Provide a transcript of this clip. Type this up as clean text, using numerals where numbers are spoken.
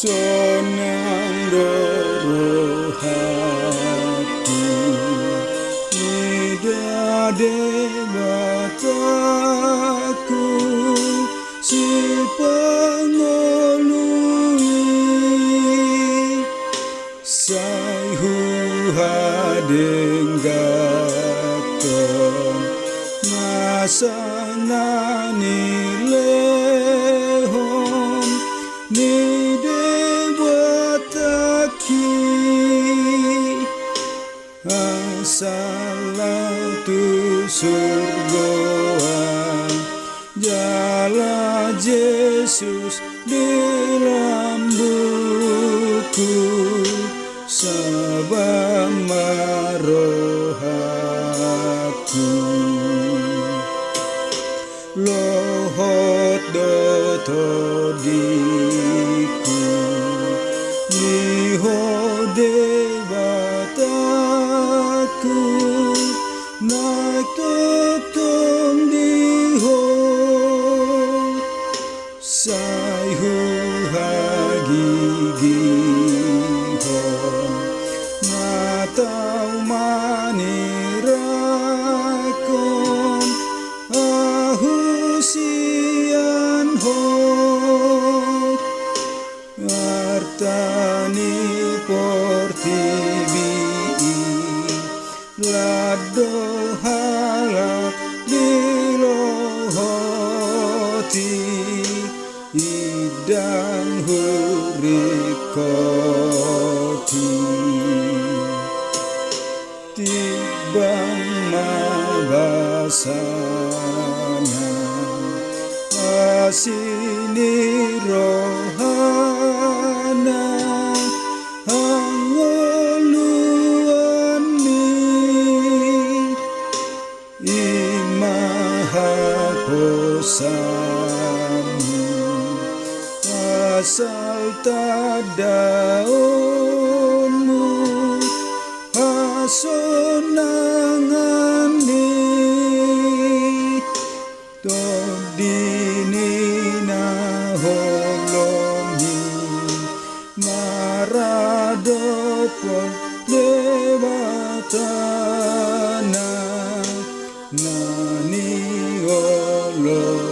sonang doro hati ida debataku si pengolui sayhu hadenggaton masanani lehon ni dewataki asalatu surgoan jala Yesus dalam buku sabang marohaku lohot dotodiku niho debataku naik totong diho sayhu hagigiho natau manirakon ahusian hok artani portibi lado halak dilohoti idang hurikoti tibang mabasana asini rohana angoluani imahaposani asal tadaunmu hasonangani todini naholongi maradopon debatana nani olo